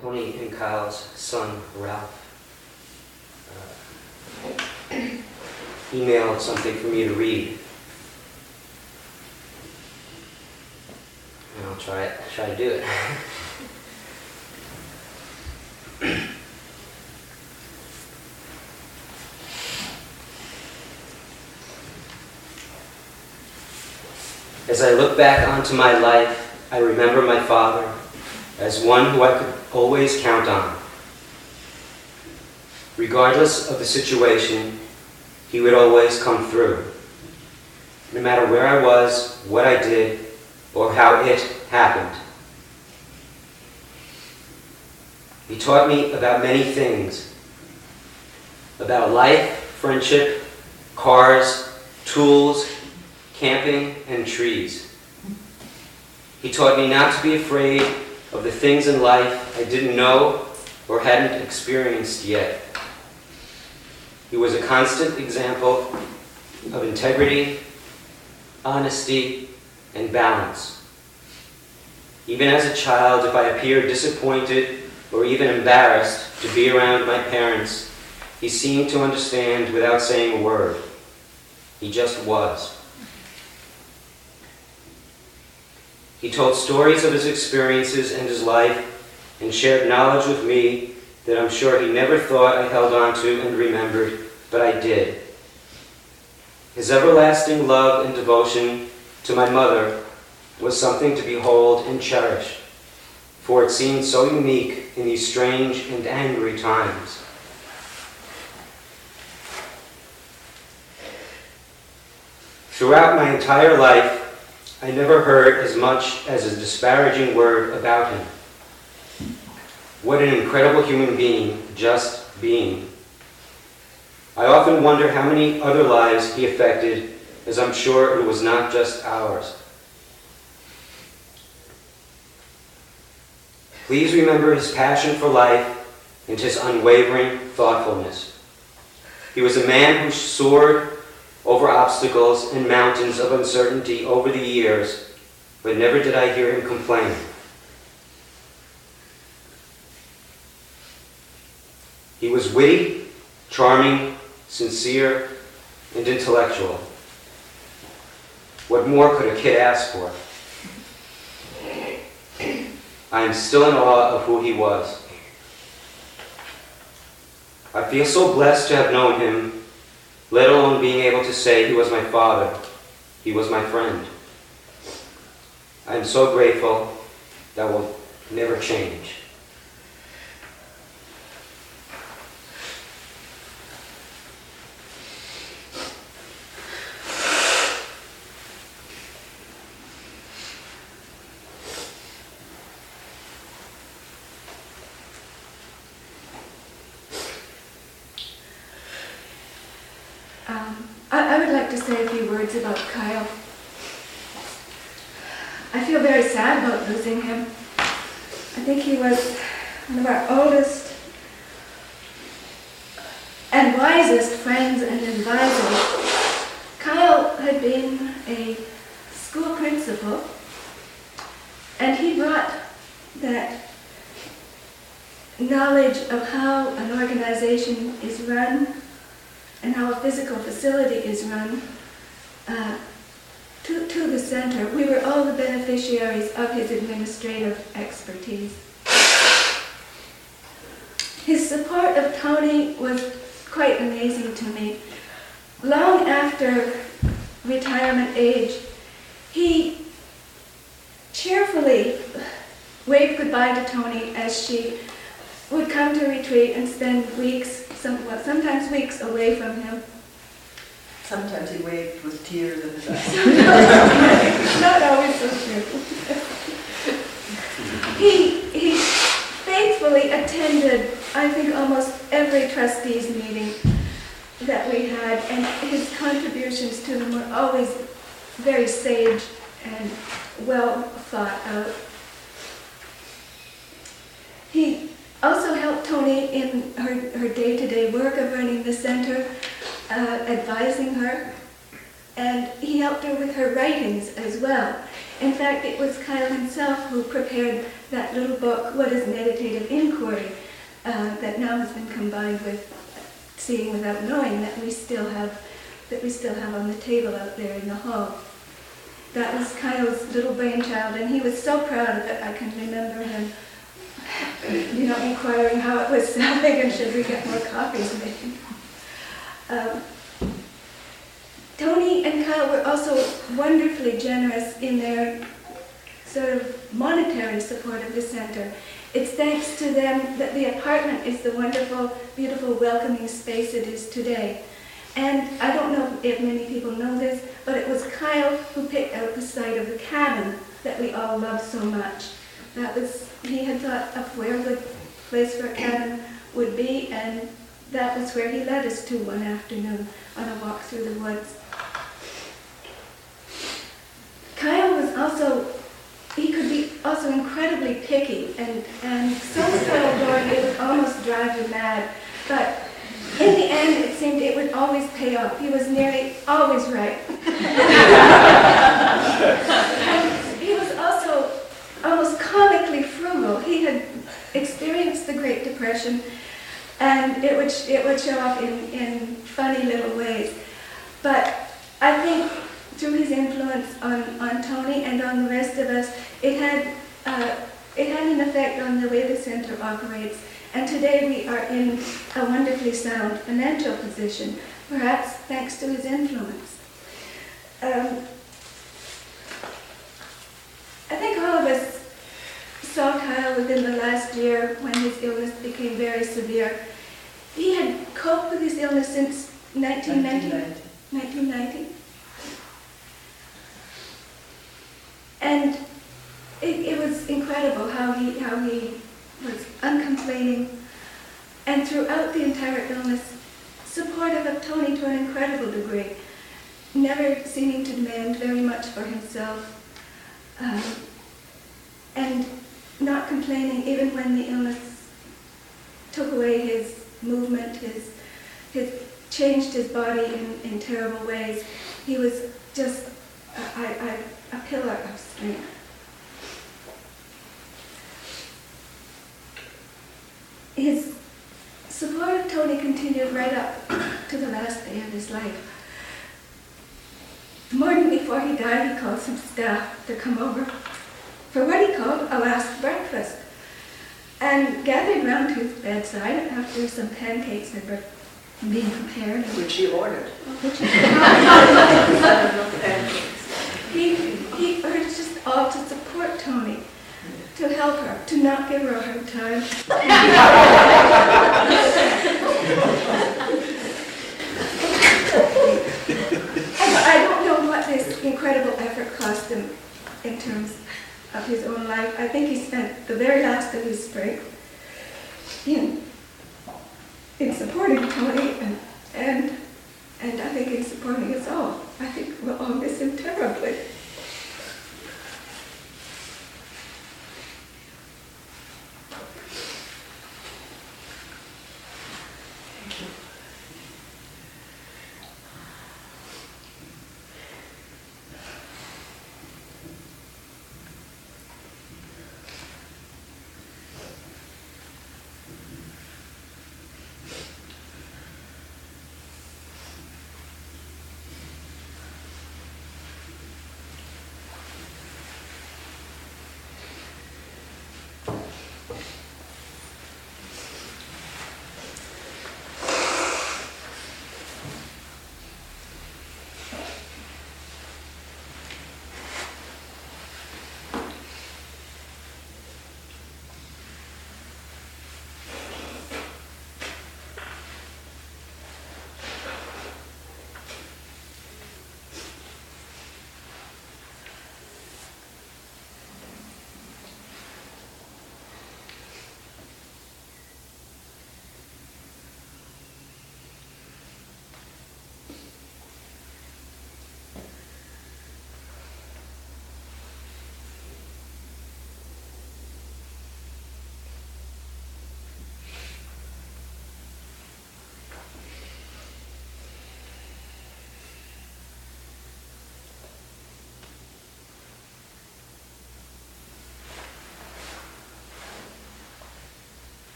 Toni and Kyle's son, Ralph, emailed something for me to read. And I'll try to do it. As I look back onto my life, I remember my father as one who I could always count on. Regardless of the situation, he would always come through. No matter where I was, what I did, or how it happened. He taught me about many things. About life, friendship, cars, tools, camping, and trees. He taught me not to be afraid of the things in life I didn't know or hadn't experienced yet. He was a constant example of integrity, honesty, and balance. Even as a child, if I appeared disappointed or even embarrassed to be around my parents, he seemed to understand without saying a word. He just was. He told stories of his experiences and his life and shared knowledge with me that I'm sure he never thought I held on to and remembered, but I did. His everlasting love and devotion to my mother was something to behold and cherish, for it seemed so unique in these strange and angry times. Throughout my entire life, I never heard as much as a disparaging word about him. What an incredible human being, just being. I often wonder how many other lives he affected, as I'm sure it was not just ours. Please remember his passion for life and his unwavering thoughtfulness. He was a man who soared over obstacles and mountains of uncertainty over the years, but never did I hear him complain. He was witty, charming, sincere, and intellectual. What more could a kid ask for? I am still in awe of who he was. I feel so blessed to have known him, let alone being able to say he was my father, he was my friend. I am so grateful. That will never change. I would like to say a few words about Kyle. I feel very sad about losing him. I think he was one of our oldest and wisest friends and advisors. Kyle had been a school principal, and he brought that knowledge of how an organization is run and how a physical facility is run to the center. We were all the beneficiaries of his administrative expertise. His support of Toni was quite amazing to me. Long after retirement age, he cheerfully waved goodbye to Toni as she would come to retreat and spend weeks, sometimes weeks away from him. Sometimes he waved with tears in his eyes. Not always so cheerful. He faithfully attended, I think, almost every trustees meeting that we had, and his contributions to them were always very sage and well thought out. He also helped Toni in her day-to-day work of running the center, advising her, and he helped her with her writings as well. In fact, it was Kyle himself who prepared that little book, What is Meditative Inquiry, that now has been combined with Seeing Without Knowing, that we still have on the table out there in the hall. That was Kyle's little brainchild, and he was so proud of it. I can remember him, inquiring how it was selling and should we get more copies made. Toni and Kyle were also wonderfully generous in their sort of monetary support of the center. It's thanks to them that the apartment is the wonderful, beautiful, welcoming space it is today. And I don't know if many people know this, but it was Kyle who picked out the site of the cabin that we all love so much. He had thought of where the place for a cabin would be, and that was where he led us to one afternoon on a walk through the woods. Kyle was he could be also incredibly picky and so self-adoring it would almost drive you mad. But in the end, it seemed it would always pay off. He was nearly always right. And he was also almost comically frugal. He had experienced the Great Depression, and it would show up in funny little ways. But I think through his influence on Toni and on the rest of us, it had an effect on the way the center operates. And today we are in a wonderfully sound financial position, perhaps thanks to his influence. I think all of us saw Kyle within the last year when his illness became very severe. He had coped with his illness since 1990. And it was incredible how he was uncomplaining, and throughout the entire illness, supportive of Toni to an incredible degree, never seeming to demand very much for himself, and not complaining even when the illness took away his movement, his changed his body in terrible ways. He was just a pillar of strength. His support of Toni continued right up to the last day of his life. The morning before he died, he called some staff to come over for what he called a last breakfast, and gathered round his bedside after some pancakes had been prepared. Which he ordered. He urged us all to support Toni, to help her, to not give her a hard time. I don't know what this incredible effort cost him in terms of his own life. I think he spent the very last of his strength in supporting Toni and I think in supporting us all. I think we'll all miss him terribly.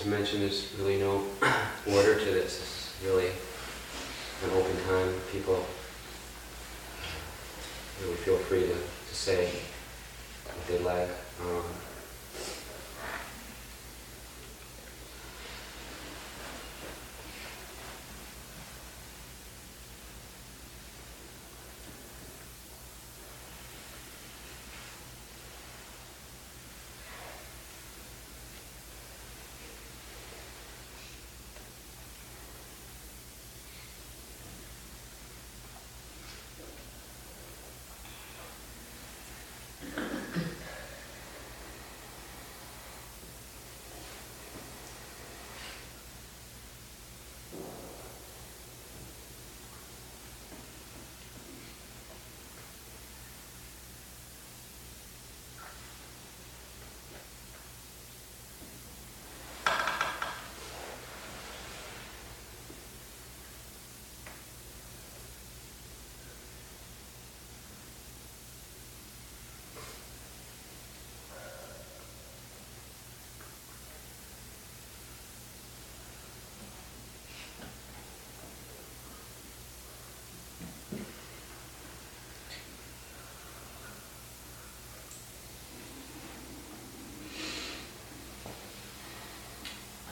to mention there's really no order to this. It's really an open time. People really feel free to say what they like.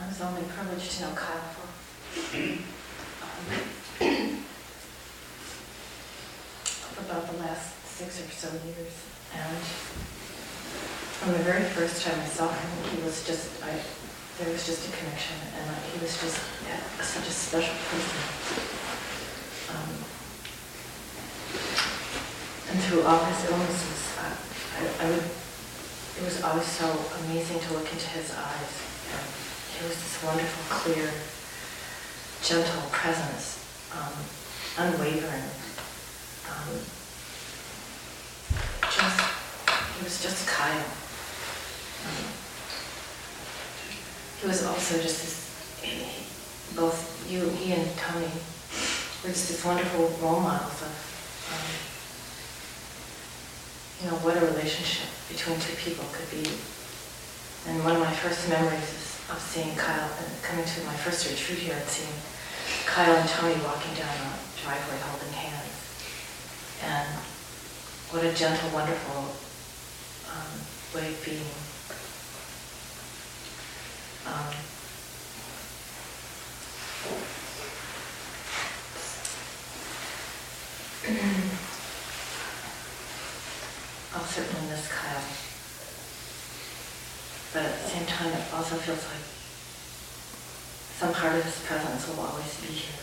I was only privileged to know Kyle for about the last 6 or so years, and from the very first time I saw him, he was just, there was just a connection, and he was just such a special person. And through all his illnesses, it was always so amazing to look into his eyes. And he was this wonderful, clear, gentle presence, unwavering. He was just Kyle. He was also just this, both he and Toni were just this wonderful role models of, what a relationship between two people could be. And one of my first memories is of seeing Kyle, and coming to my first retreat here and seeing Kyle and Toni walking down a driveway holding hands. And what a gentle, wonderful way of being. I'll certainly miss Kyle. But at the same time, it also feels like some part of his presence will always be here.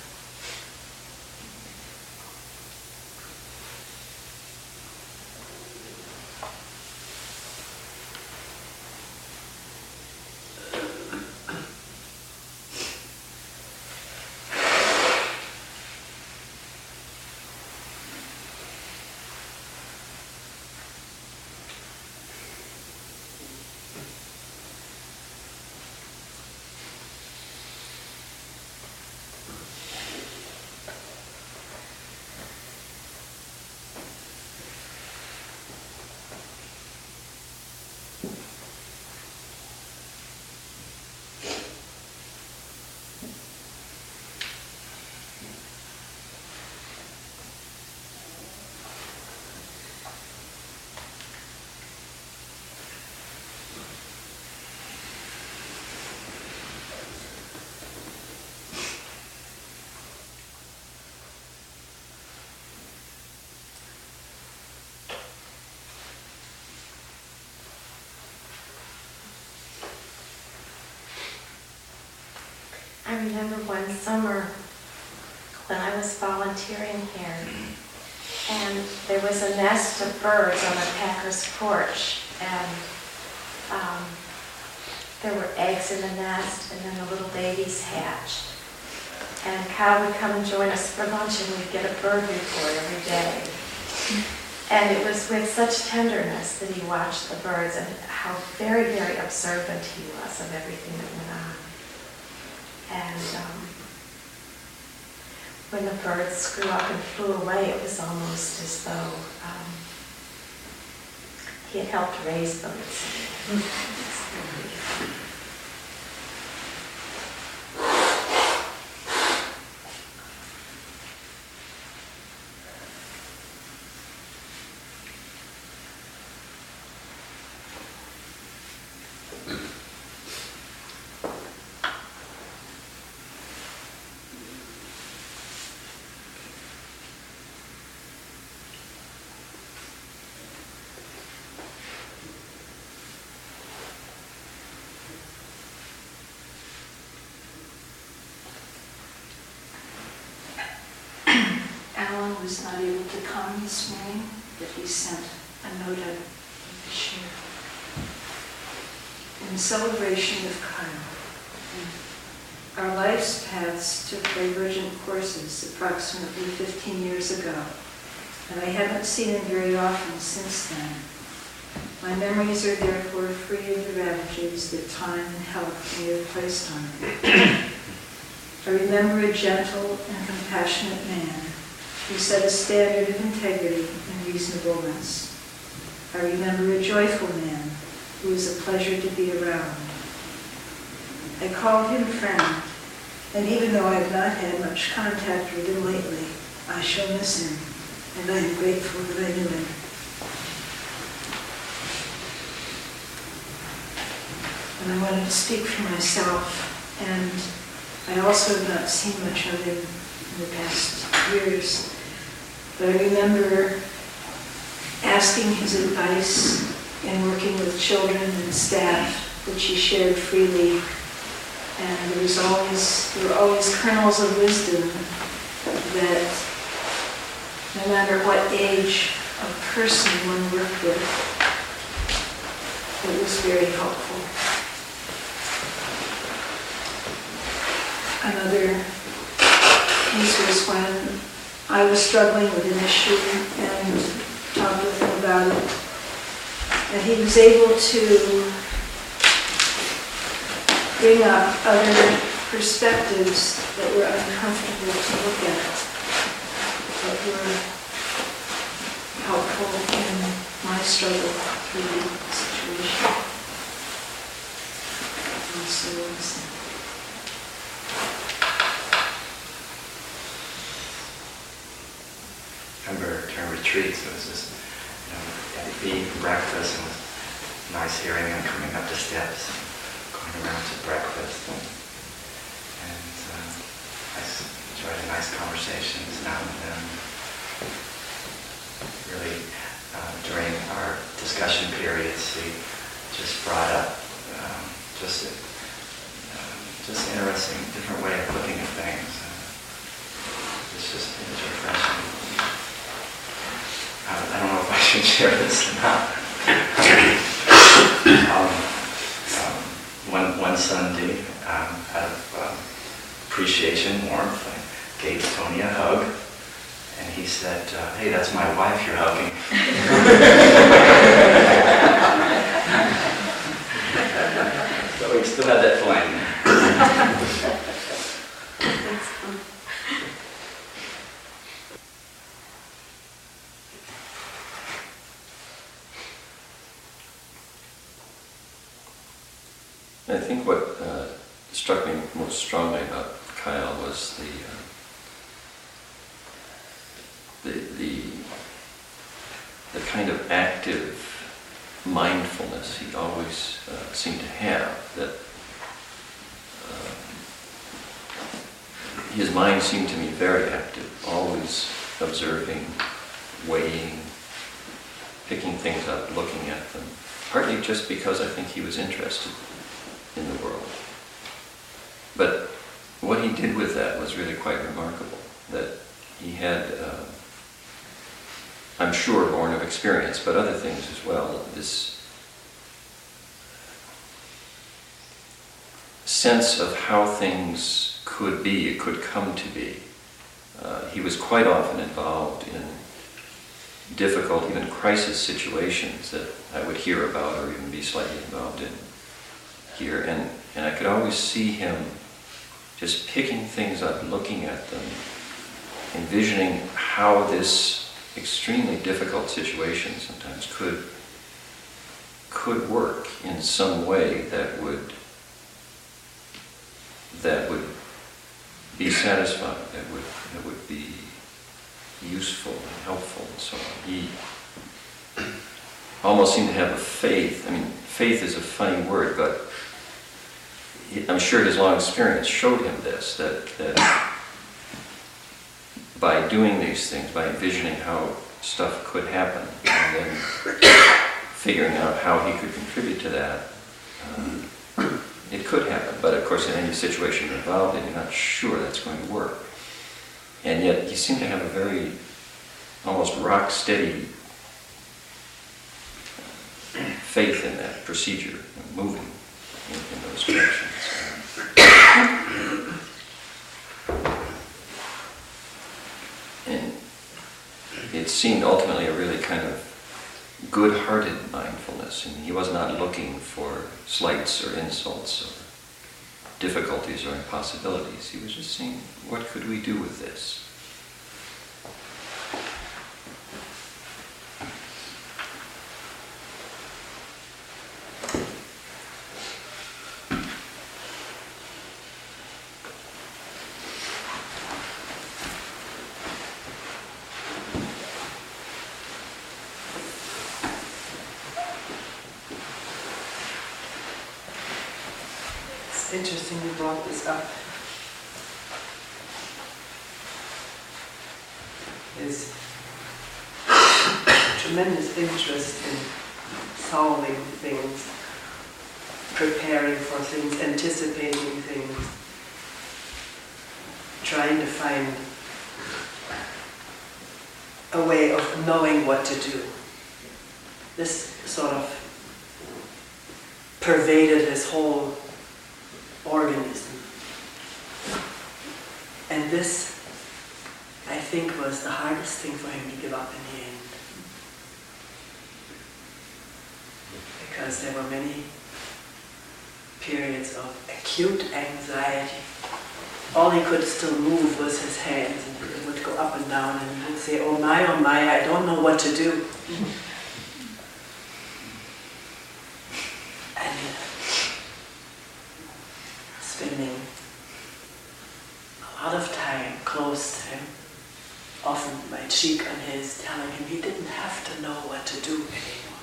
I remember one summer when I was volunteering here, and there was a nest of birds on the Packer's porch, and there were eggs in the nest, and then the little babies hatched. And Kyle would come and join us for lunch, and we'd get a bird report every day. And it was with such tenderness that he watched the birds, and how very, very observant he was of everything that went on. And when the birds grew up and flew away, it was almost as though he had helped raise them. was not able to come this morning, but he sent a note out to share. In celebration of Kyle, our life's paths took divergent courses approximately 15 years ago, and I haven't seen him very often since then. My memories are therefore free of the ravages that time and health may have placed on me. I remember a gentle and compassionate man who set a standard of integrity and reasonableness. I remember a joyful man who was a pleasure to be around. I called him friend, and even though I have not had much contact with him lately, I shall miss him, and I am grateful that I knew him. And I wanted to speak for myself, and I also have not seen much of him in the past years, but I remember asking his advice in working with children and staff, which he shared freely, and there were always kernels of wisdom that no matter what age of person one worked with, it was very helpful. Another piece was when I was struggling with an issue and talked with him about it. And he was able to bring up other perspectives that were uncomfortable to look at, but were helpful in my struggle through the situation. Also, I remember during retreats, it was just, eating breakfast, and it was nice hearing him coming up the steps, going around to breakfast, and I enjoyed a nice conversations now and then. Really, during our discussion periods, he just brought up just interesting, different way of looking at things. It's just refreshing. I don't know if I should share this or not. One Sunday, out of appreciation, warmth, I gave Toni a hug, and he said, "Hey, that's my wife you're hugging." So we still had that flame. I think what struck me most strongly about Kyle was the kind of active mindfulness he always seemed to have. That his mind seemed to me very active, always observing, weighing, picking things up, looking at them. Partly just because I think he was interested in the world. But what he did with that was really quite remarkable. That he had, I'm sure, born of experience, but other things as well, this sense of how things could be, could come to be. He was quite often involved in difficult, even crisis situations that I would hear about or even be slightly involved in here, and I could always see him just picking things up, looking at them, envisioning how this extremely difficult situation sometimes could work in some way that would be satisfying, that would be useful and helpful and so on. He almost seemed to have a faith. I mean, faith is a funny word, but I'm sure his long experience showed him this, that by doing these things, by envisioning how stuff could happen, and then figuring out how he could contribute to that, it could happen. But of course, in any situation you're involved in, you're not sure that's going to work. And yet, he seemed to have a very almost rock steady faith in that procedure, moving in those directions. And it seemed ultimately a really kind of good-hearted mindfulness, and he was not looking for slights or insults or difficulties or impossibilities. He was just saying, what could we do with this? It's interesting you brought this up. His tremendous interest in solving things, preparing for things, anticipating things, trying to find a way of knowing what to do. This sort of pervaded his whole organism. And this, I think, was the hardest thing for him to give up in the end. Because there were many periods of acute anxiety. All he could still move was his hands, and it would go up and down, and he would say, oh my, I don't know what to do. And spending a lot of time close to him, often my cheek on his, telling him he didn't have to know what to do anymore.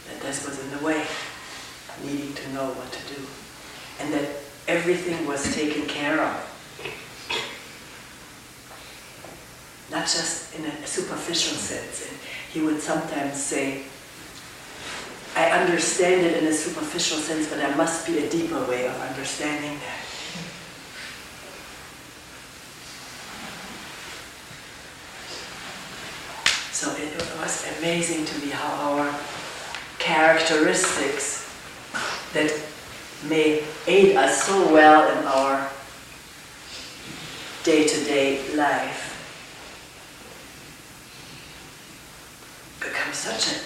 That this was in the way, needing to know what to do. And that everything was taken care of. Not just in a superficial sense. And he would sometimes say, I understand it in a superficial sense, but there must be a deeper way of understanding that. So it was amazing to me how our characteristics that may aid us so well in our day-to-day life become such a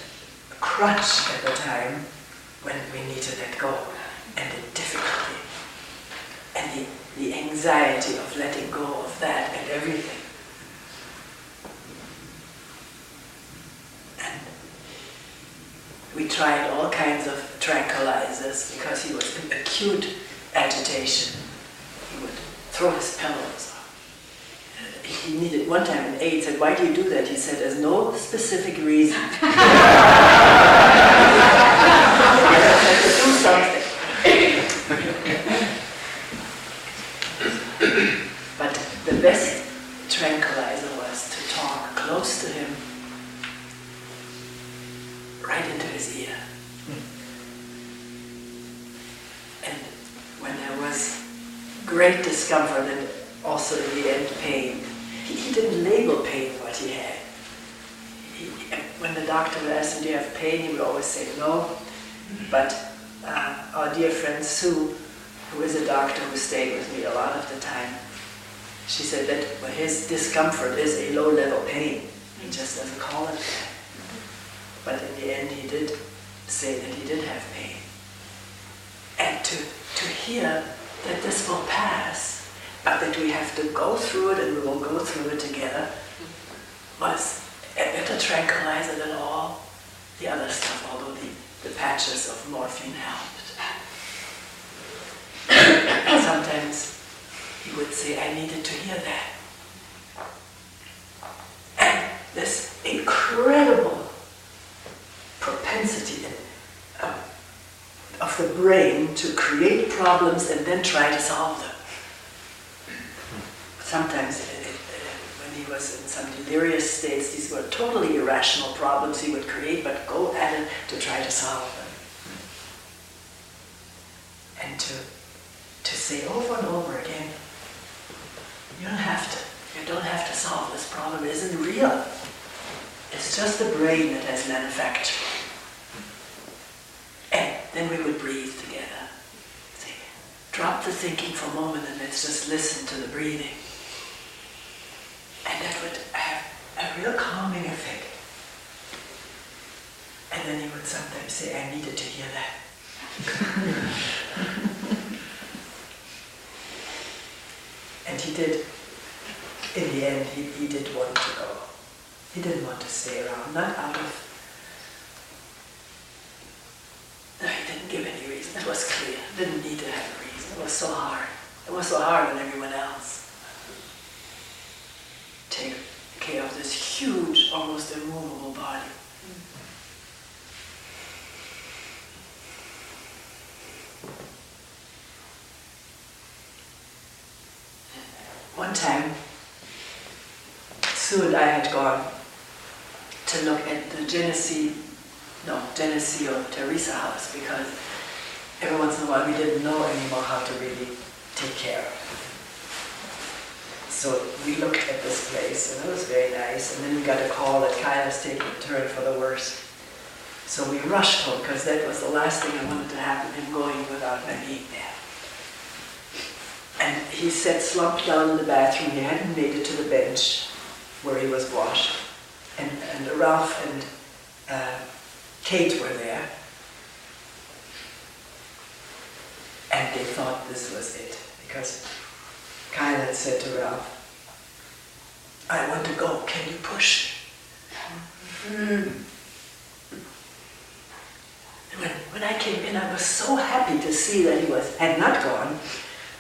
crutch at the time when we need to let go, and the difficulty and the anxiety of letting go of that and everything. And we tried all kinds of tranquilizers because he was in acute agitation. He would throw his pillows. He needed, one time an aide said, why do you do that? He said, there's no specific reason. I had to do something. But the best tranquilizer was to talk close to him, right into his ear. And when there was great discomfort and also in the end pain, he didn't label pain what he had. When the doctor would ask him, do you have pain? He would always say no. But our dear friend Sue, who is a doctor who stayed with me a lot of the time, she said that his discomfort is a low-level pain. He just doesn't call it that. But in the end, he did say that he did have pain. And to hear that this will pass, but that we have to go through it and we will go through it together, was a better tranquilizer than all the other stuff, although the patches of morphine helped. And sometimes he would say, I needed to hear that. And this incredible propensity of the brain to create problems and then try to solve them. Sometimes when he was in some delirious states, these were totally irrational problems he would create, but go at it to try to solve them. And to say over and over again, you don't have to, You don't have to solve this problem. It isn't real. It's just the brain that has manufactured. And then we would breathe together. See, drop the thinking for a moment and let's just listen to the breathing. And that would have a real calming effect. And then he would sometimes say, I needed to hear that. And he did, in the end, he did want to go. He didn't want to stay around, not out of, no, he didn't give any reason. It was clear. Didn't need to have a reason. It was so hard. It was so hard on everyone else. Take care of this huge, almost immovable body. One time, Sue and I had gone to look at the Genesee or Teresa house, because every once in a while we didn't know anymore how to really take care of it. So we looked at this place and it was very nice, and then we got a call that Kyle was taking a turn for the worse. So we rushed home because that was the last thing I wanted to happen, him going without my being there. And he sat slumped down in the bathroom. He hadn't made it to the bench where he was washed. And Ralph and Kate were there. And they thought this was it. Because Kyle had said to Ralph, I want to go, can you push? When I came in, I was so happy to see that he had not gone.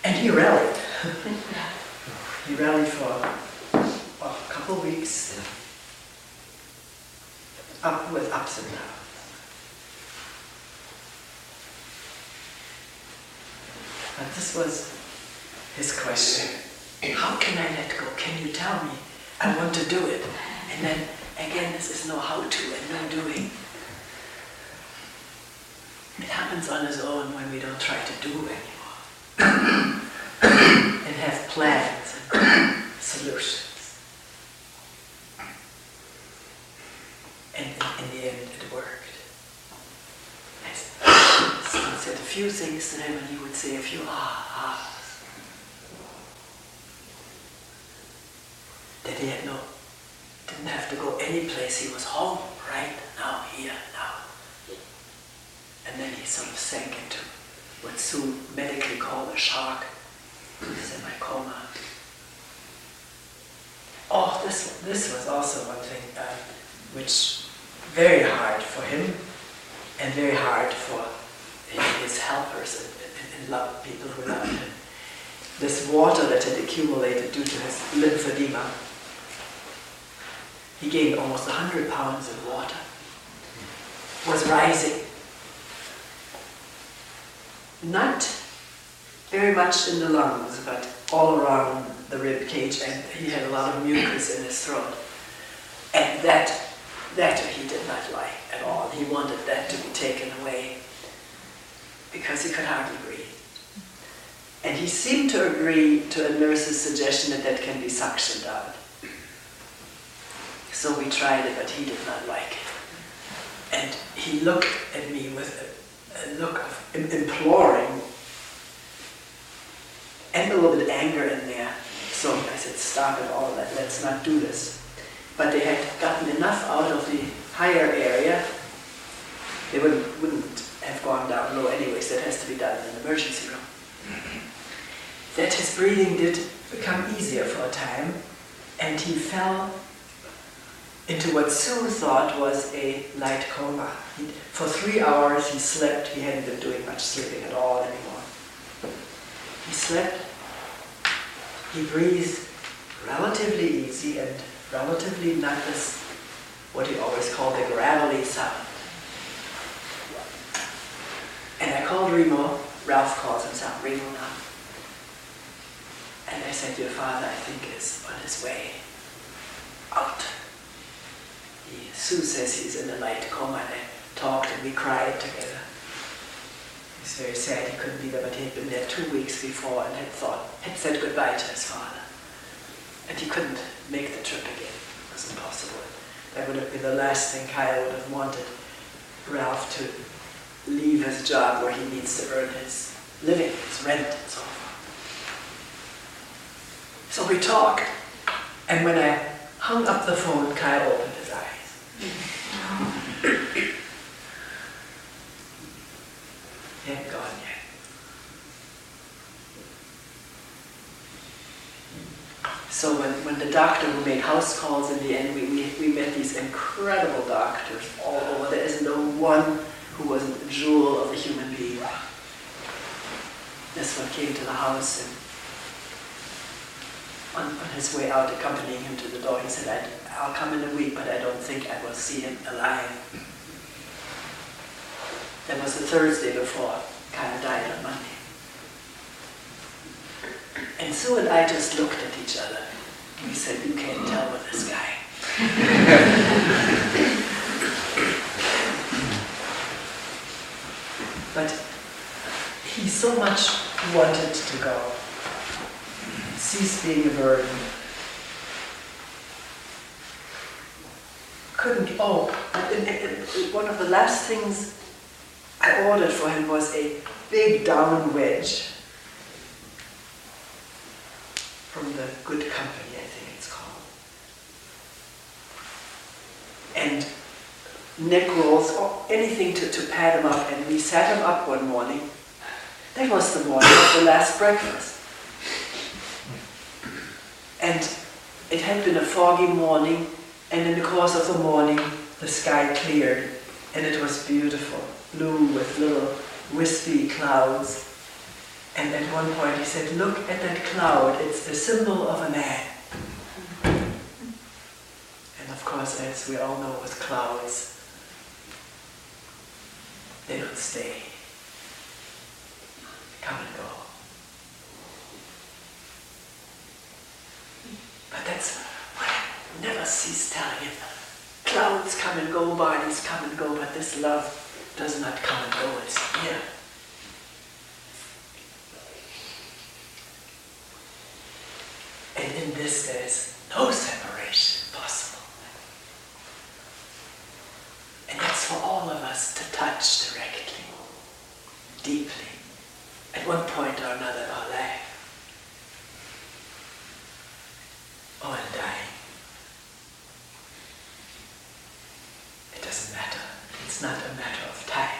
And he rallied. He rallied for a couple of weeks, with ups and downs. But this was his question. How can I let go? Can you tell me? I want to do it. And then, again, this is no how to and no doing. It happens on its own when we don't try to do anymore. And have plans and solutions. And in the end, it worked. Someone said a few things to him, and he would say a few ahs. That he didn't have to go any place. He was home, right now, here, now. And then he sort of sank into what Sue medically called a shock, semi-coma. Oh, this was also one thing which very hard for him and very hard for his helpers and people who loved him. This water that had accumulated due to his lymphedema, he gained almost 100 pounds of water, was rising. Not very much in the lungs, but all around the rib cage, and he had a lot of mucus in his throat. And that he did not like at all. He wanted that to be taken away because he could hardly breathe. And he seemed to agree to a nurse's suggestion that can be suctioned out. So we tried it, but he did not like it. And he looked at me with a look of imploring and a little bit of anger in there. So I said, stop it all, let's not do this. But they had gotten enough out of the higher area, they wouldn't have gone down low anyways. That has to be done in an emergency room. That his breathing did become easier for a time, and he fell into what Sue thought was a light coma. For 3 hours he slept. He hadn't been doing much sleeping at all anymore. He slept. He breathed relatively easy and relatively not this, what he always called the gravelly sound. And I called Remo. Ralph calls himself Remo now. And I said, your father, I think, is on his way out. Sue says he's in a light coma, and I talked and we cried together. He's very sad he couldn't be there, but he had been there 2 weeks before and had said goodbye to his father. And he couldn't make the trip again. It was impossible. That would have been the last thing Kyle would have wanted Ralph to leave his job where he needs to earn his living, his rent, and so forth. So we talked, and when I hung up the phone, Kyle opened his eyes. He hadn't gone yet. So when the doctor who made house calls in the end, we met these incredible doctors all over. There is no one who wasn't a jewel of a human being. This one came to the house, and on his way out, accompanying him to the door, he said, I'll come in a week, but I don't think I will see him alive. That was the Thursday before Kyle died on Monday. And Sue and I just looked at each other. We said, you can't tell with this guy. But he so much wanted to go. Cease being a burden. Couldn't, one of the last things I ordered for him was a big down wedge from the Good Company, I think it's called. And neck rolls, or anything to pad him up. And we sat him up one morning. That was the morning of the last breakfast. And it had been a foggy morning, and in the course of the morning, the sky cleared, and it was beautiful, blue with little wispy clouds. And at one point he said, look at that cloud, it's the symbol of a man. And of course, as we all know with clouds, they don't stay. They come and go. But that's what I never cease telling him. Clouds come and go, bodies come and go, but this love does not come and go, it's here. And in this there's no separation possible. And that's for all of us to touch directly, deeply, at one point or another in our life. Or in dying. It doesn't matter. It's not a matter of time.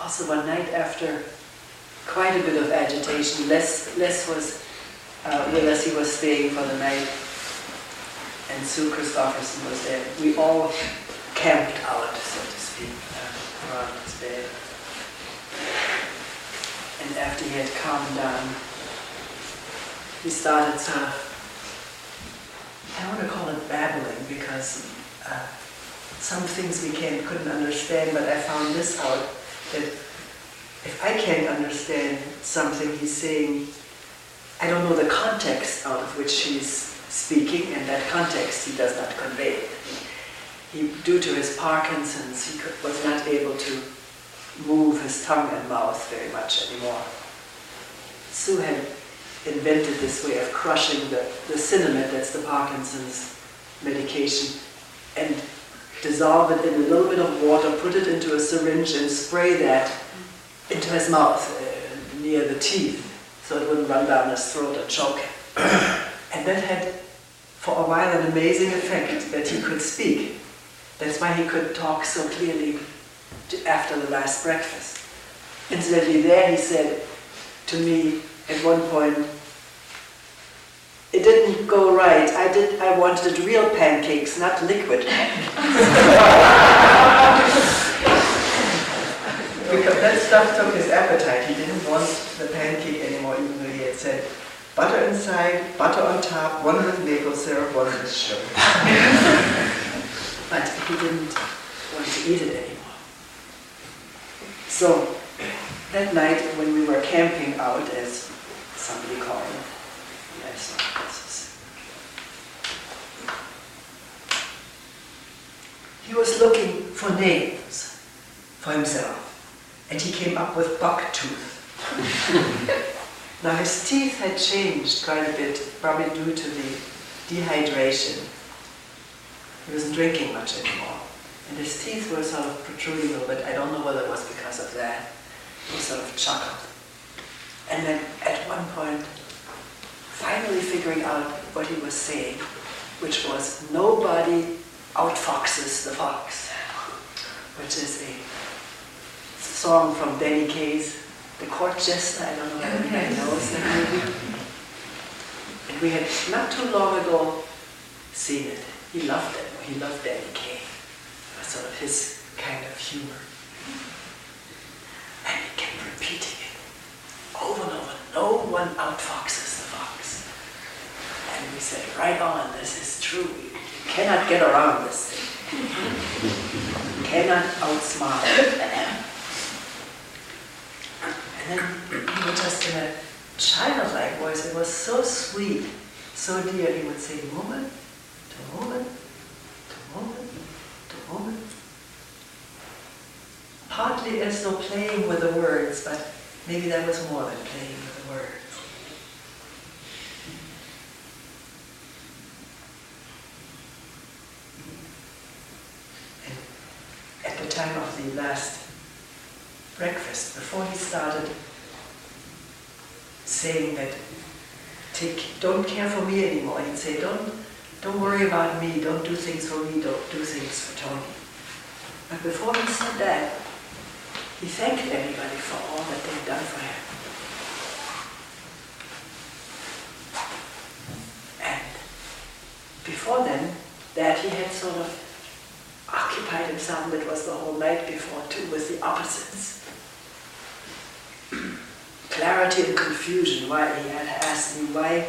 also one night after quite a bit of agitation, Les was with us, he was staying for the night, and Sue Christopherson was there. We all camped out, so to speak, around his bed. And after he had calmed down, he started sort of, I want to call it babbling, because some things we couldn't understand, but I found this out, that if I can't understand something he's saying, I don't know the context out of which he's speaking, and that context he does not convey. He, due to his Parkinson's, he was not able to move his tongue and mouth very much anymore. Sue had invented this way of crushing the cinnamon, that's the Parkinson's medication, and dissolve it in a little bit of water, put it into a syringe and spray that into his mouth near the teeth so it wouldn't run down his throat and choke him. And that had for a while an amazing effect, that he could speak. That's why he could talk so clearly after the last breakfast. Incidentally, there he said to me at one point, "It didn't go right. I wanted real pancakes, not liquid pancakes." Because that stuff took his appetite. He didn't want the pancake anymore, even though he had said, "Butter inside, butter on top, one with maple syrup, one with sugar." But he didn't want to eat it anymore. So that night when we were camping out, as somebody called it, yes, he was looking for names for himself, and he came up with Bucktooth. Now his teeth had changed quite a bit, probably due to the dehydration. He wasn't drinking much anymore, and his teeth were sort of protruding a little bit. I don't know whether it was because of that. He sort of chuckled. And then at one point, finally figuring out what he was saying, which was, "Nobody outfoxes the fox," which is a song from Danny Kaye's The Court Jester. I don't know if anybody knows that movie. And we had not too long ago seen it. He loved it. He loved Danny Kaye. It was sort of his kind of humor. And he kept repeating it over and over. "No one outfoxes the fox." And we said, "Right on, this is true. You cannot get around this thing. You cannot outsmart it." And then he would just, in a childlike voice, it was so sweet, so dear, he would say, "Woman to woman, to woman, to woman." Partly as though playing with the words, but maybe that was more than playing with the words. And at the time of the last breakfast, before he started saying that, "Don't care for me anymore," he'd say, don't worry about me, don't do things for me, don't do things for Toni." But before he said that, he thanked everybody for all that they'd done for him. And before then, that he had sort of occupied himself, that was the whole night before too, with the opposites. Clarity and confusion. Why he had asked me why,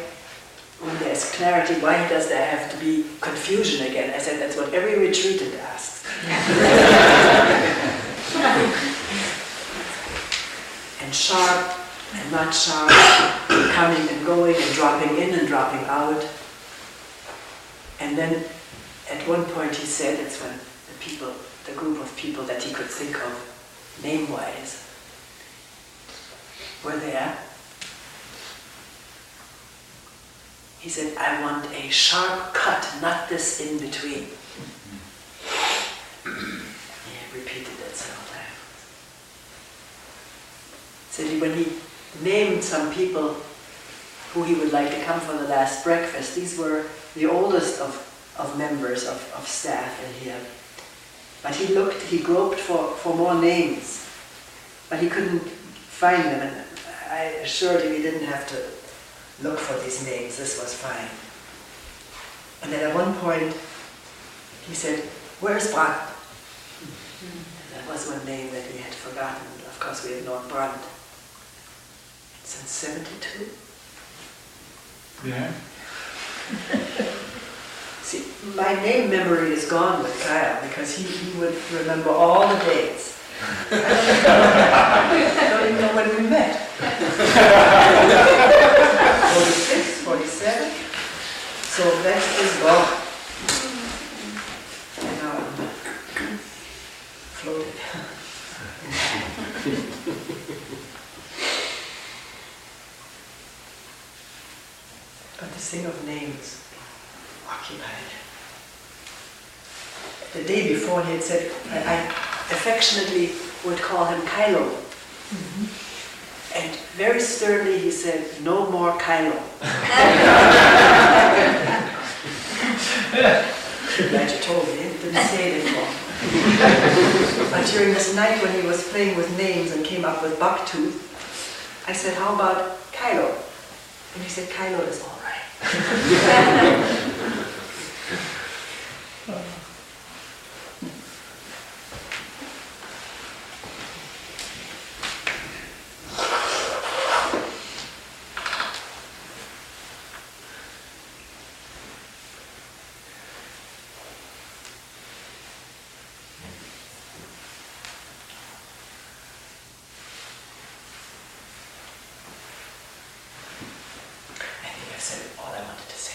when there's clarity, why does there have to be confusion again? I said that's what every retreatant asks. And sharp and not sharp, coming and going and dropping in and dropping out. And then at one point he said, it's when the group of people that he could think of name-wise were there. He said, "I want a sharp cut, not this in between." He repeated that several times. So when he named some people who he would like to come for the last breakfast, these were the oldest of members of staff in here. But he groped for more names. but he couldn't find them, and I assured him he didn't have to look for these names, this was fine. And then at one point, he said, "Where's Brandt?" That was one name that we had forgotten. Of course, we had known Brandt since '72. Yeah. See, my name memory is gone with Kyle because he would remember all the dates. I don't even know when we met. 46, 47. So that is gone. And now I'm floated. But this thing of names occupied. The day before he had said, I affectionately would call him Kylo. And very sternly he said, "No more Kylo." Glad you told me, he didn't say it anymore. But during this night when he was playing with names and came up with Bucktooth, I said, "How about Kylo?" And he said, "Kylo is all right." I think I've said all I wanted to say.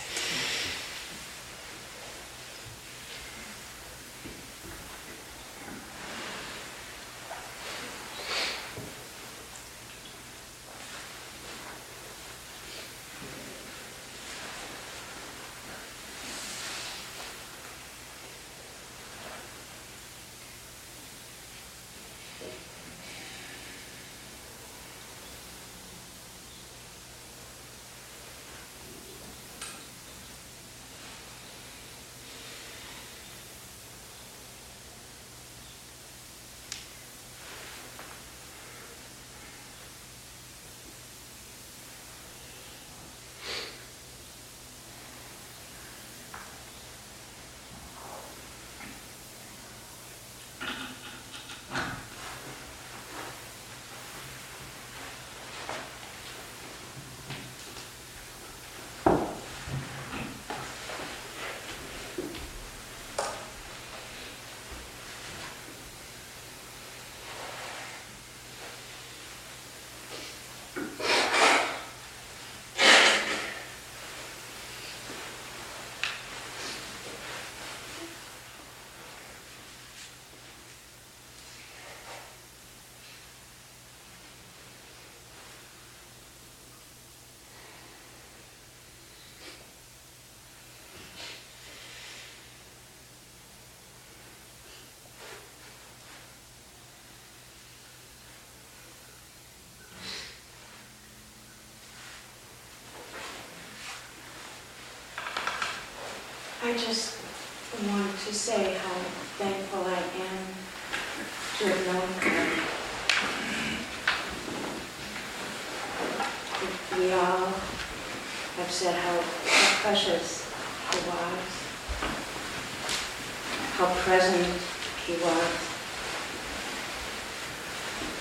I just want to say how thankful I am to have known her. We all have said how precious he was, how present he was,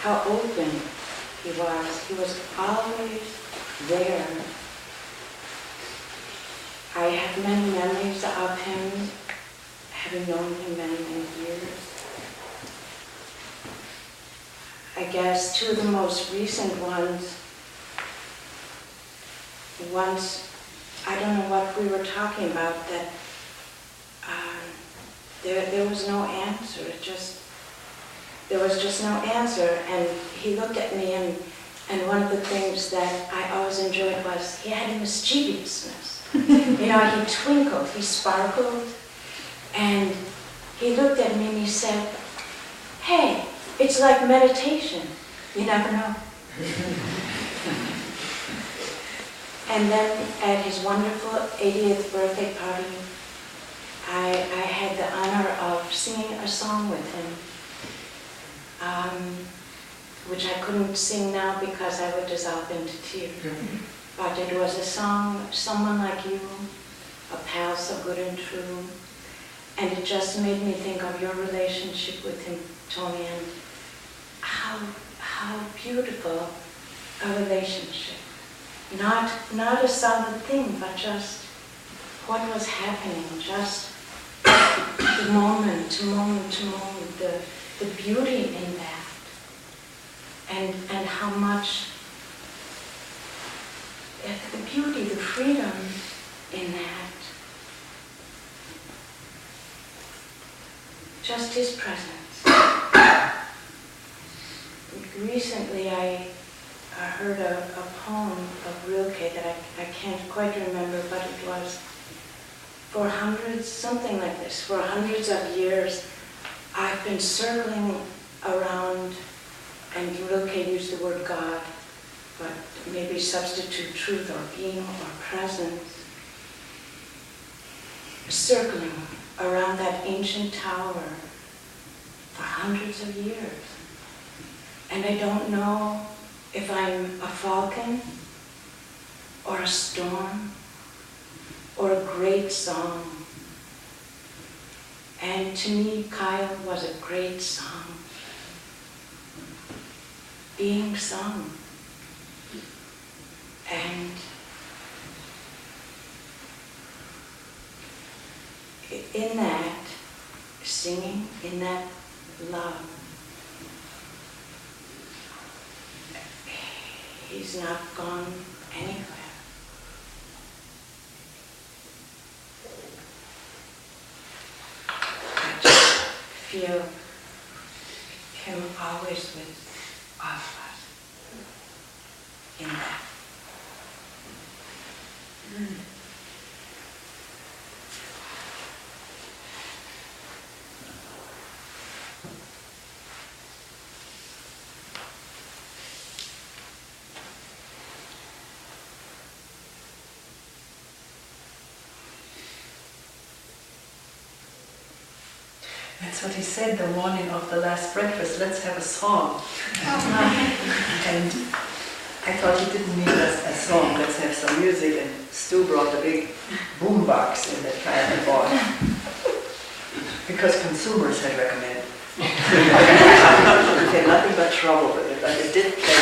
how open he was. He was always there. I have many memories of him, having known him many, many years. I guess two of the most recent ones, once, I don't know what we were talking about, that there was no answer. There was just no answer, and he looked at me, and one of the things that I always enjoyed was he had a mischievousness. You know, he twinkled, he sparkled, and he looked at me and he said, "Hey, it's like meditation. You never know." And then at his wonderful 80th birthday party, I had the honor of singing a song with him. which I couldn't sing now because I would dissolve into tears. But it was a song, Someone Like You, a pal so good and true. And it just made me think of your relationship with him, Toni, and how beautiful a relationship. Not a solid thing, but just what was happening, just the moment to moment to moment, the beauty in that, and how much the beauty, the freedom in that. Just his presence. Recently I heard a poem of Rilke that I can't quite remember, but it was for hundreds, something like this, for hundreds of years I've been circling around, and Rilke used the word God, but maybe substitute truth or being or presence, circling around that ancient tower for hundreds of years. And I don't know if I'm a falcon or a storm or a great song. And to me, Kyle was a great song, being sung. And in that singing, in that love, he's not gone anywhere. I just feel him always with all of us in that. That's what he said the morning of the last breakfast, let's have a song. And I thought he didn't mean a song, let's have some music, and Stu brought a big boombox in that kind of bought. Because consumers had recommended. Okay, nothing but trouble with it, but it did play.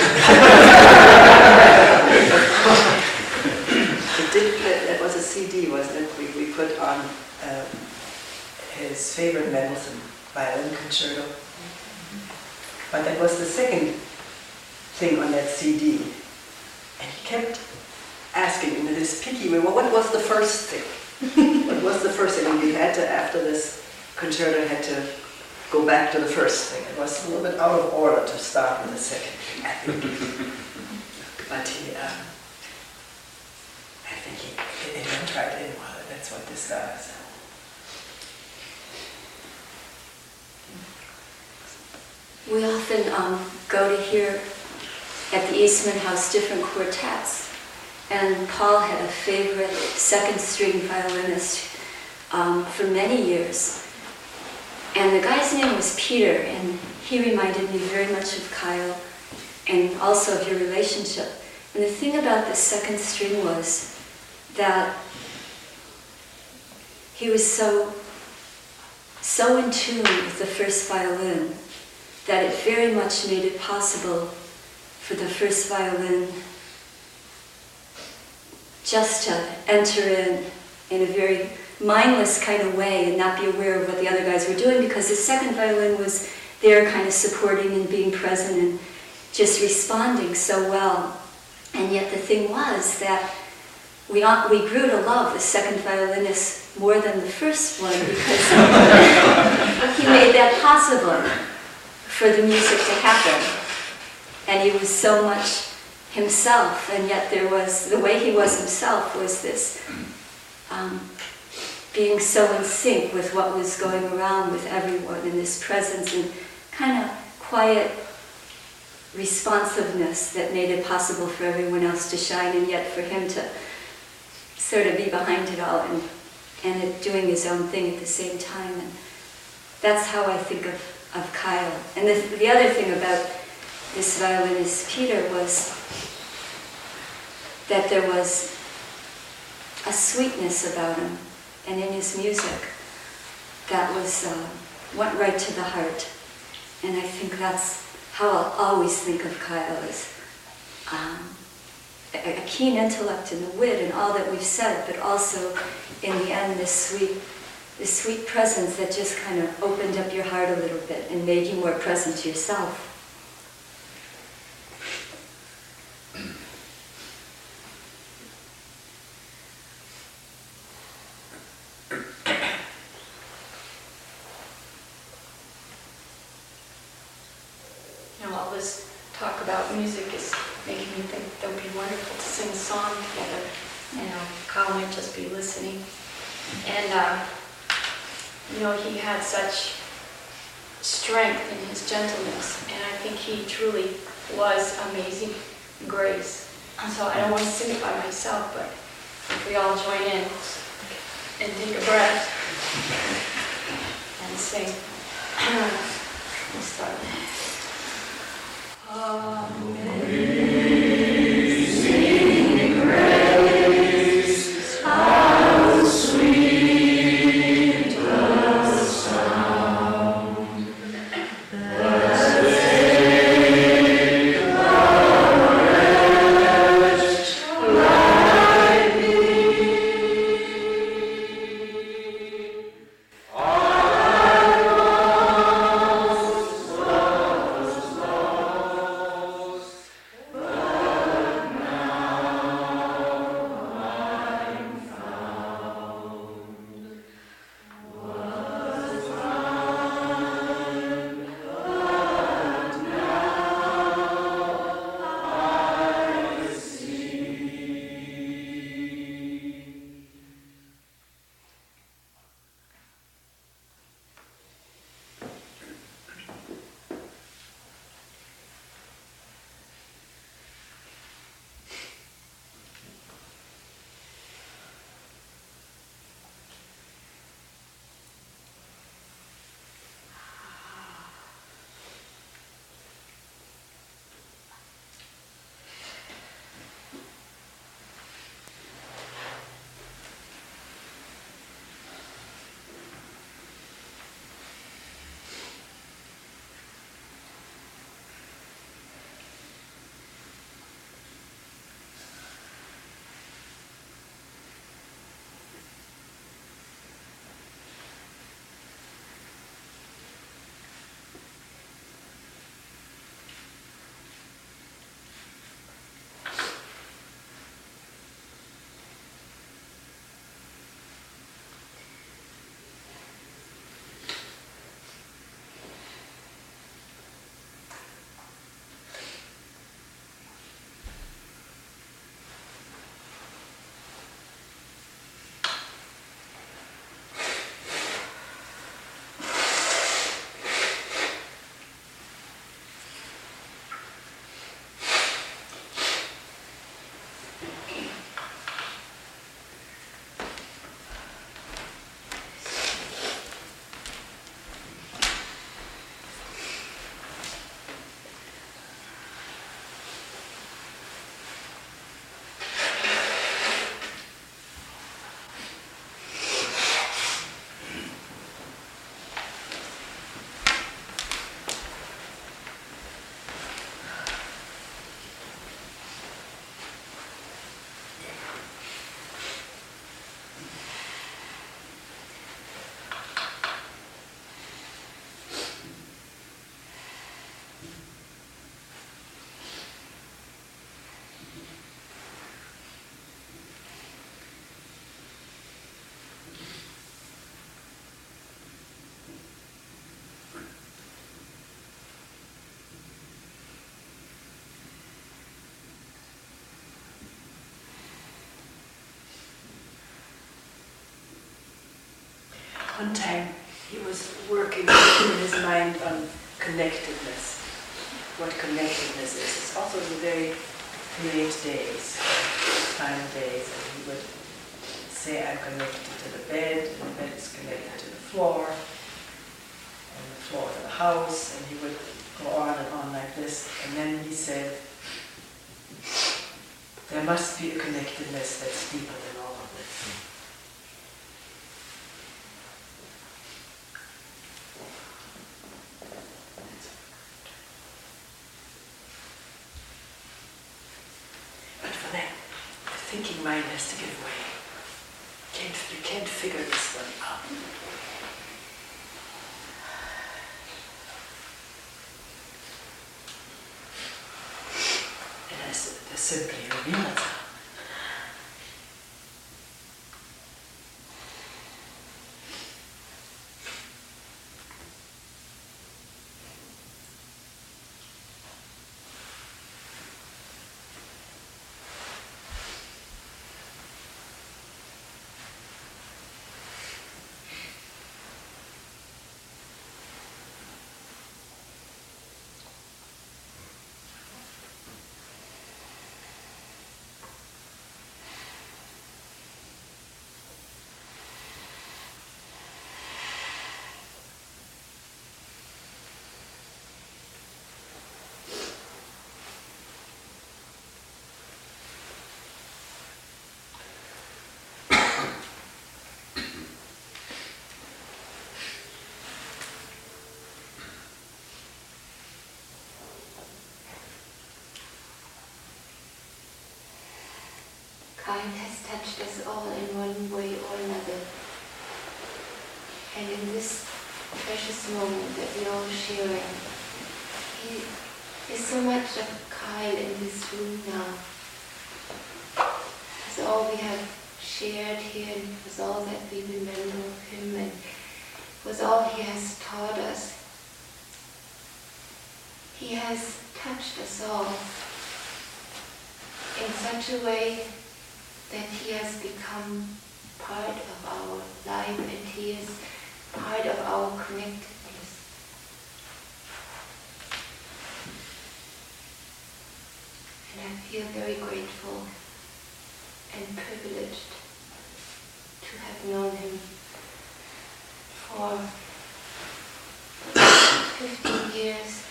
It did play, that was a CD, wasn't it? We put on his favorite Mendelssohn violin concerto. But that was the second thing on that CD. And he kept asking in this picky way, well, what was the first thing? What was the first thing? And we had to, after this concerto, had to go back to the first thing. It was a little bit out of order to start with the second thing, I think. But he, I think it went right in. Well, that's what this does. We often go to hear at the Eastman House different quartets, and Paul had a favorite second string violinist for many years, and the guy's name was Peter, and he reminded me very much of Kyle and also of your relationship. And the thing about the second string was that he was so in tune with the first violin that it very much made it possible for the first violin just to enter in a very mindless kind of way and not be aware of what the other guys were doing, because the second violin was there kind of supporting and being present and just responding so well. And yet the thing was that we grew to love the second violinist more than the first one, because he made that possible for the music to happen. And he was so much himself, and yet there was, the way he was himself was this being so in sync with what was going around with everyone, and this presence and kind of quiet responsiveness that made it possible for everyone else to shine, and yet for him to sort of be behind it all and doing his own thing at the same time. And that's how I think of Kyle. And the other thing about this violinist Peter was that there was a sweetness about him, and in his music that was went right to the heart. And I think that's how I'll always think of Kyle, as a keen intellect and the wit and all that we've said, but also in the end this sweet presence that just kind of opened up your heart a little bit and made you more present to yourself. All this talk about music is making me think that would be wonderful to sing a song together. Kyle might just be listening. And, he had such strength in his gentleness, and I think he truly was amazing grace. And so I don't want to sing it by myself, but if we all join in and take a breath and sing. We'll start. Amazing grace, how sweet the sound that saved a wretch like me. One time he was working in his mind on connectedness. What connectedness is. It's also the very late days, final days, and he would say, I'm connected to the bed, and the bed is connected to the floor, and the floor to the house, and he would go on and on like this. And then he said, there must be a connectedness that's deeper than all of this. But for that, the thinking mind has to give way. You can't figure this one out. It has to simply reveal itself. Kyle has touched us all in one way or another. And in this precious moment that we're all sharing, there's so much of Kyle in this room now. It's all we have shared here, and it was all that we remember of him, and it was all he has taught us. He has touched us all in such a way that he has become part of our life, and he is part of our connectedness. And I feel very grateful and privileged to have known him for 15 years,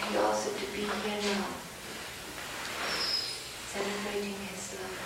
and also to be here now, celebrating his love.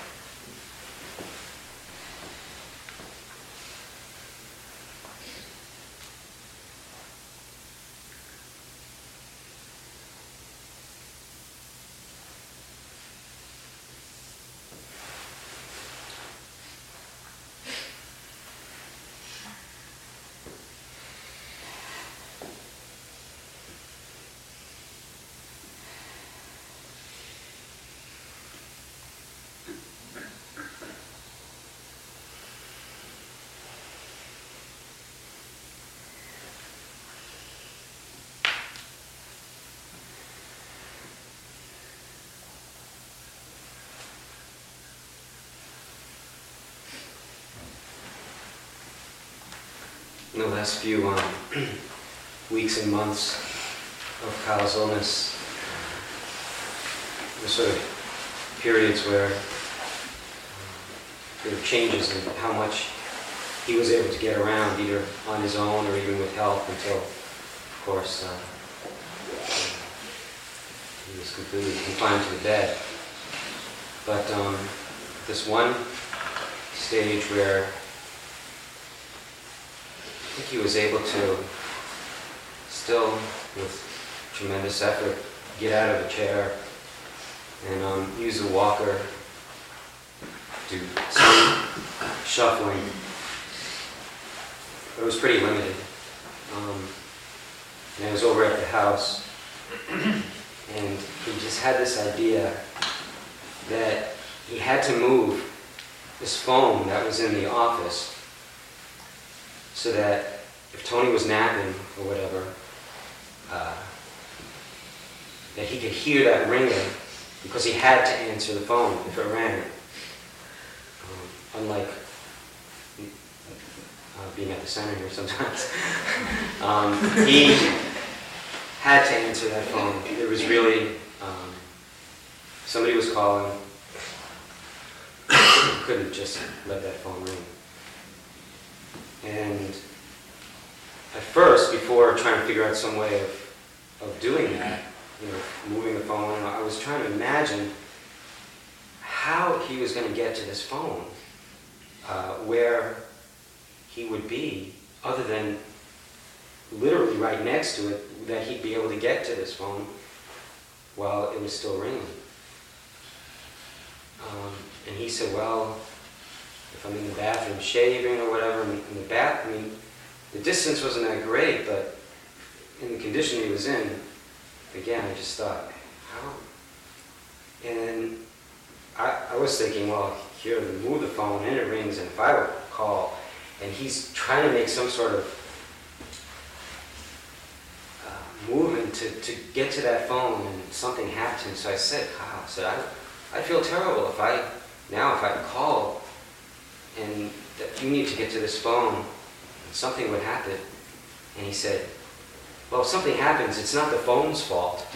In the last few weeks and months of Kyle's illness, there were sort of periods where there were changes in how much he was able to get around, either on his own or even with help, until, of course, he was completely confined to the bed. But this one stage where I think he was able to still, with tremendous effort, get out of a chair and use a walker, do some shuffling. But it was pretty limited. And I was over at the house, and he just had this idea that he had to move this phone that was in the office so that if Toni was napping or whatever, that he could hear that ringing, because he had to answer the phone if it rang. Unlike being at the center here sometimes. He had to answer that phone. It was really, somebody was calling. Couldn't just let that phone ring. And at first, before trying to figure out some way of doing that, moving the phone, I was trying to imagine how he was going to get to this phone, where he would be, other than literally right next to it, that he'd be able to get to this phone while it was still ringing. And he said, well, if I'm in the bathroom shaving or whatever, in the bath, the distance wasn't that great, but in the condition he was in, again, I just thought, how? And I was thinking, well, here, move the phone, and it rings, and if I would call, and he's trying to make some sort of movement to get to that phone, and something happened. So I said, I feel terrible if I call, and that you need to get to this phone, and something would happen. And he said, well, if something happens, it's not the phone's fault.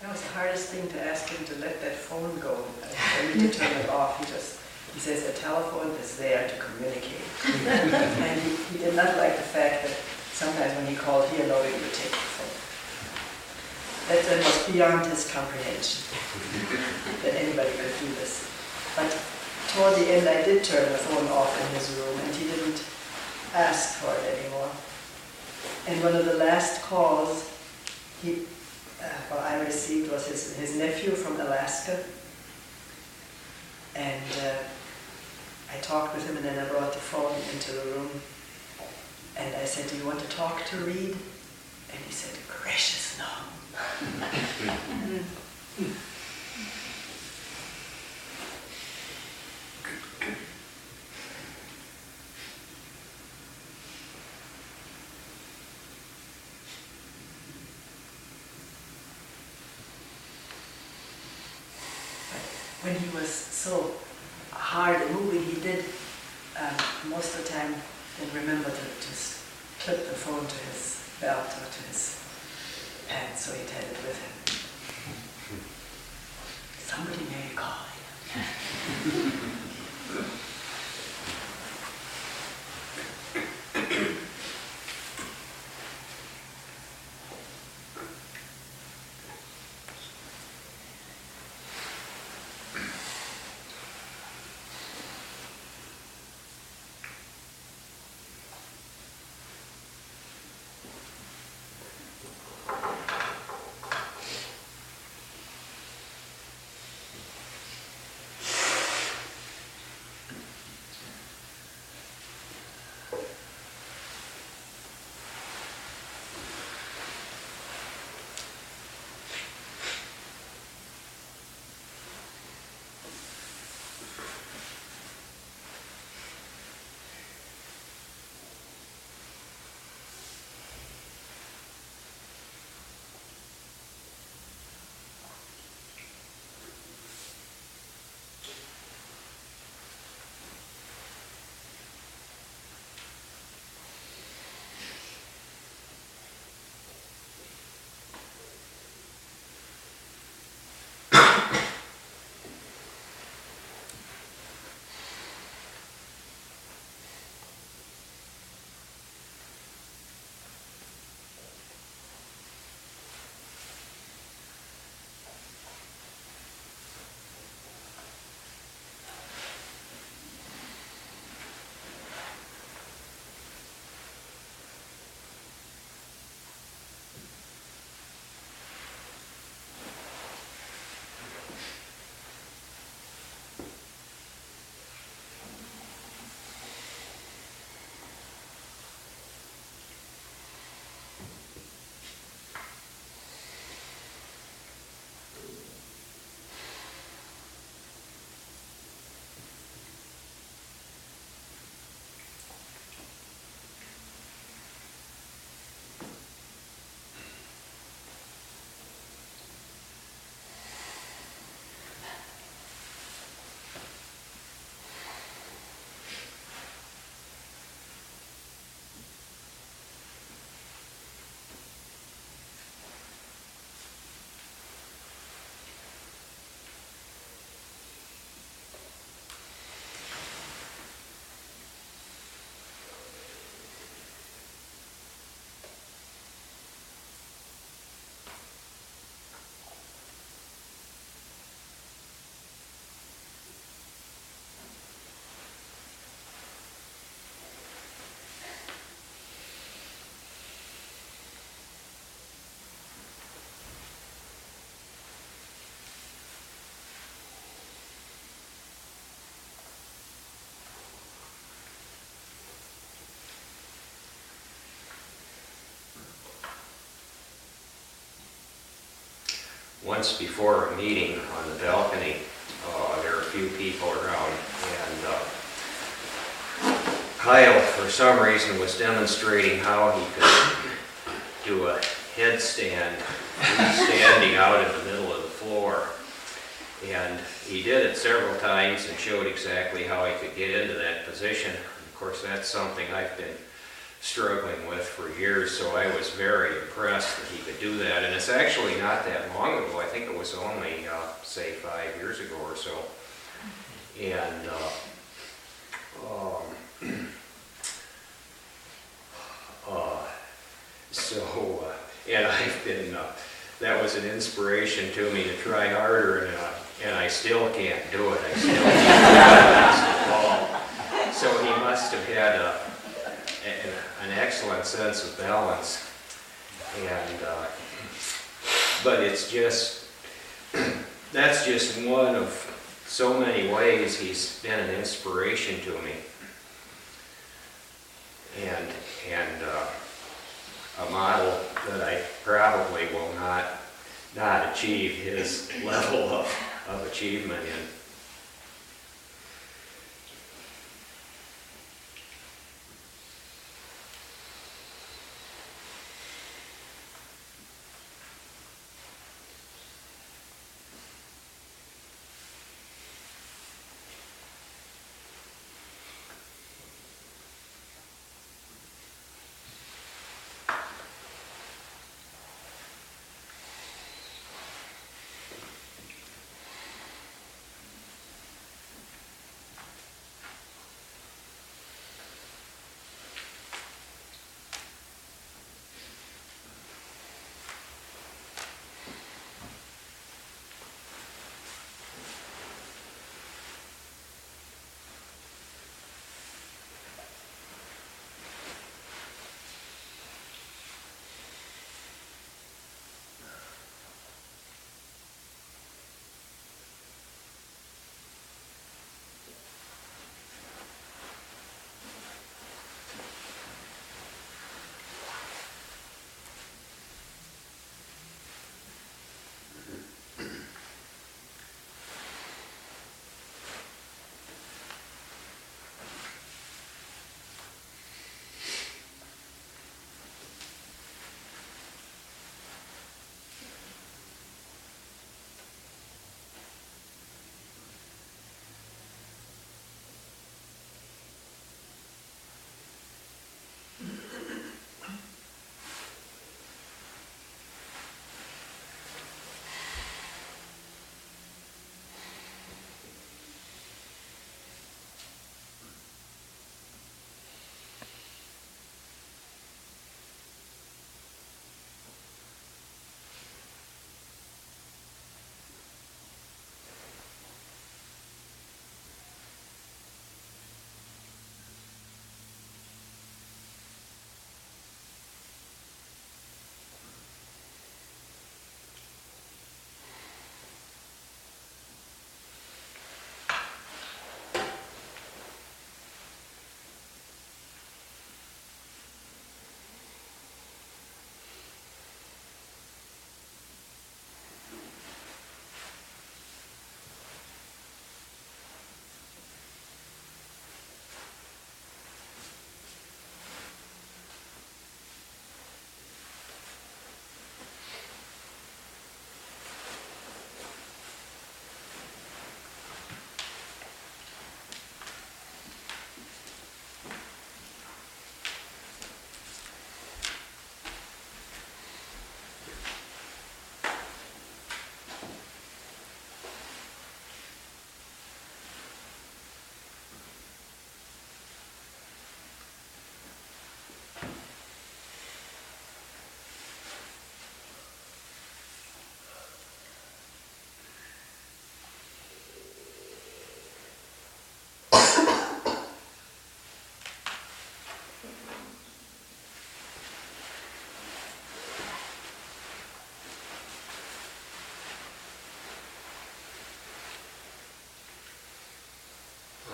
That was the hardest thing, to ask him to let that phone go. I need to turn it off. He says a telephone is there to communicate. And he did not like the fact that sometimes when he called, he allowed you to take the phone. That was beyond his comprehension, that anybody could do this. But toward the end, I did turn the phone off in his room, and he didn't ask for it anymore. And one of the last calls I received was his nephew from Alaska. And I talked with him, and then I brought the phone into the room. And I said, do you want to talk to Reed? And he said, gracious, no. When he was so hard and moving, he did most of the time didn't remember to just clip the phone to his belt or to his pants, so he'd had it with him. Somebody may be calling. once before a meeting on the balcony. There were a few people around, and Kyle, for some reason, was demonstrating how he could do a headstand standing out in the middle of the floor. And he did it several times and showed exactly how he could get into that position. Of course, that's something I've been struggling with for years, so I was very impressed that he could do that. And it's actually not that long ago. I think it was only, say, 5 years ago or so. And and I've been, that was an inspiration to me to try harder, and I still can't do it. I still can't ball. So he must have had an excellent sense of balance. And, but it's just, that's just one of so many ways he's been an inspiration to me. And a model that I probably will not achieve his level of achievement in.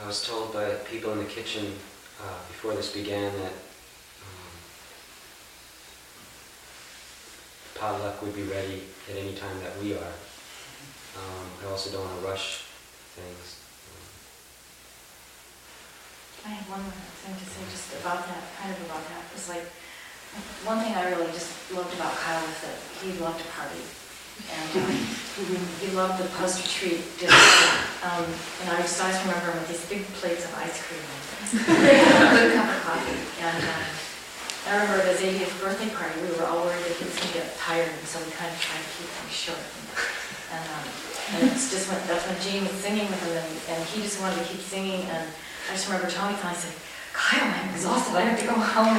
I was told by people in the kitchen before this began that potluck would be ready at any time that we are. I also don't want to rush things. I have one more thing to say just about that, kind of about that. It's like, one thing I really just loved about Kyle was that he loved to party. And he loved the post-retreat dinner. And I just always remember him with these big plates of ice cream and a good cup of coffee. And I remember at his 80th birthday party, we were all worried that he was going to get tired, and so we kind of tried to keep things short. And it's just that's when Jean was singing with him, and he just wanted to keep singing. And I just remember Toni finally said, "Kyle, I'm exhausted. I have to go home."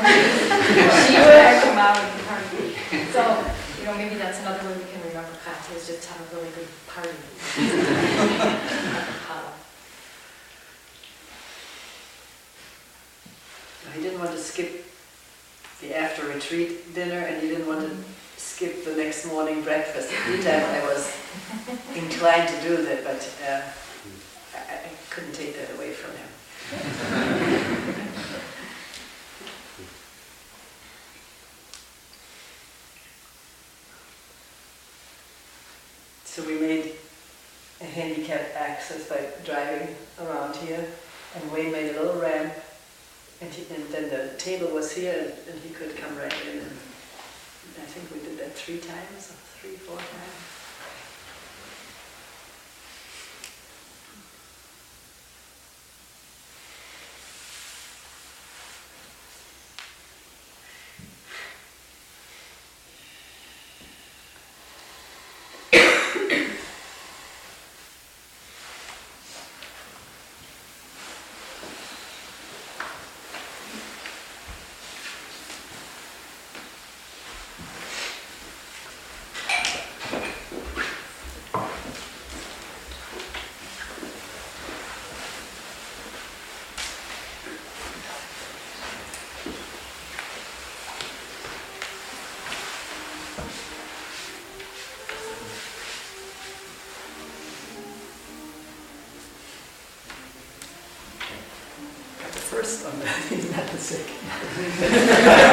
She would come out and party. So, maybe that's another way we can remember Kyle, is just have a really good party. He didn't want to skip the after retreat dinner, and he didn't want to skip the next morning breakfast. Anytime I was inclined to do that, but I couldn't take that away from him. So we made a handicap access by driving around here, and Wayne made a little ramp, and then the table was here, and he could come right in. And I think we did that 3 times, or 3-4 times. First one, he's not the second.